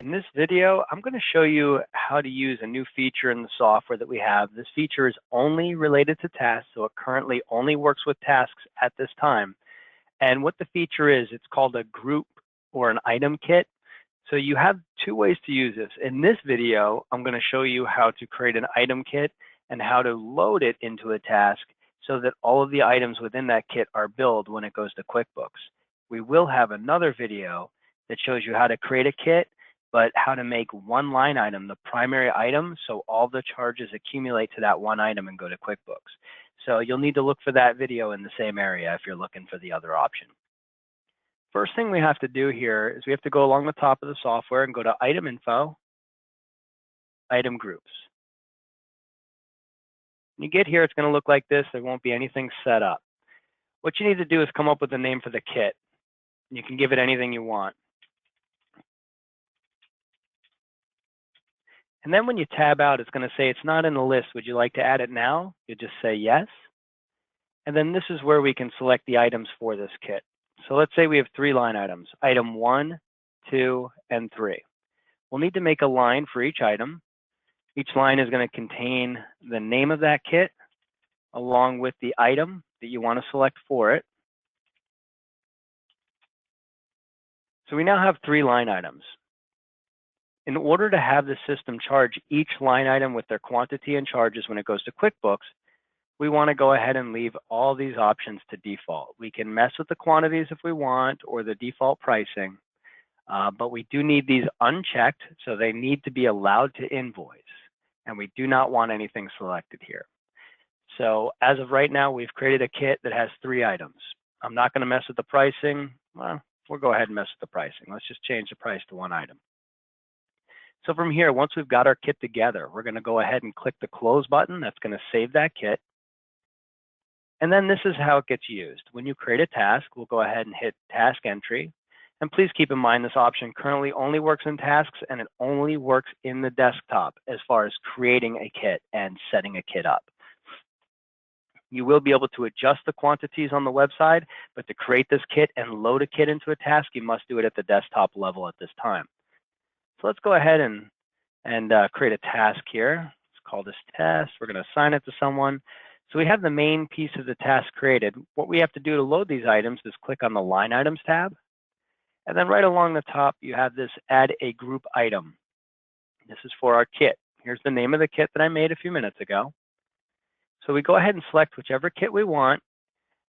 In this video, I'm going to show you how to use a new feature in the software that we have. This feature is only related to tasks, so it currently only works with tasks at this time. And what the feature is, it's called a group or an item kit. So you have two ways to use this. In this video, I'm going to show you how to create an item kit and how to load it into a task so that all of the items within that kit are billed when it goes to QuickBooks. We will have another video that shows you how to create a kit, but how to make one line item the primary item so all the charges accumulate to that one item and go to QuickBooks. So you'll need to look for that video in the same area if you're looking for the other option. First thing we have to do here is we have to go along the top of the software and go to Item Info, Item Groups. When you get here, it's going to look like this. There won't be anything set up. What you need to do is come up with a name for the kit. You can give it anything you want. And then when you tab out, it's going to say it's not in the list. Would you like to add it now? You just say yes. And then this is where we can select the items for this kit. So let's say we have 3 line items, item 1, 2, and 3. We'll need to make a line for each item. Each line is going to contain the name of that kit along with the item that you want to select for it. So we now have 3 line items. In order to have the system charge each line item with their quantity and charges when it goes to QuickBooks, we want to go ahead and leave all these options to default. We can mess with the quantities if we want or the default pricing, but we do need these unchecked, so they need to be allowed to invoice, and we do not want anything selected here. So as of right now, we've created a kit that has 3 items. I'm not going to mess with the pricing. Well, we'll go ahead and mess with the pricing. Let's just change the price to 1 item. So from here, once we've got our kit together, we're going to go ahead and click the close button. That's going to save that kit. And then this is how it gets used. When you create a task, we'll go ahead and hit task entry. And please keep in mind this option currently only works in tasks and it only works in the desktop as far as creating a kit and setting a kit up. You will be able to adjust the quantities on the website, but to create this kit and load a kit into a task, you must do it at the desktop level at this time. So let's go ahead and create a task here. Let's call this test. We're going to assign it to someone. So we have the main piece of the task created. What we have to do to load these items is click on the Line Items tab. And then right along the top, you have this Add a Group Item. This is for our kit. Here's the name of the kit that I made a few minutes ago. So we go ahead and select whichever kit we want.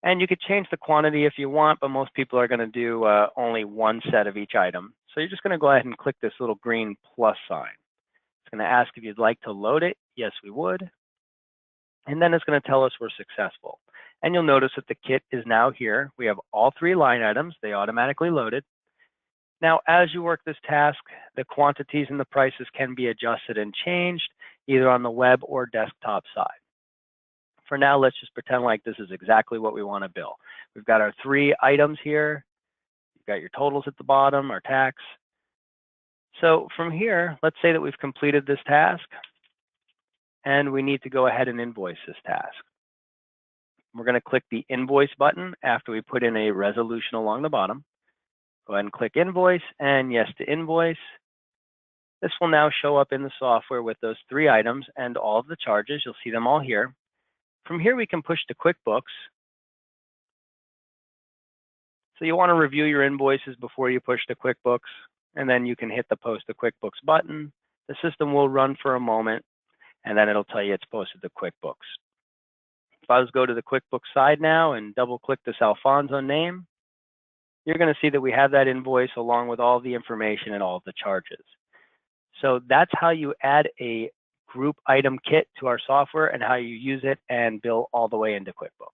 And you could change the quantity if you want, but most people are going to do only one set of each item. So you're just going to go ahead and click this little green plus sign. It's going to ask if you'd like to load it. Yes, we would. And then it's going to tell us we're successful. And you'll notice that the kit is now here. We have all 3 line items. They automatically loaded. Now, as you work this task, the quantities and the prices can be adjusted and changed either on the web or desktop side. For now, let's just pretend like this is exactly what we want to bill. We've got our 3 items here. You've got your totals at the bottom, our tax. So from here, let's say that we've completed this task and we need to go ahead and invoice this task. We're going to click the Invoice button after we put in a resolution along the bottom. Go ahead and click Invoice and yes to invoice. This will now show up in the software with those 3 items and all of the charges. You'll see them all here. From here, we can push to QuickBooks. So you want to review your invoices before you push to QuickBooks, and then you can hit the Post to QuickBooks button. The system will run for a moment, and then it'll tell you it's posted to QuickBooks. If I was to go to the QuickBooks side now and double-click this Alfonso name, you're going to see that we have that invoice along with all the information and all of the charges. So that's how you add a group item kit to our software and how you use it and bill all the way into QuickBooks.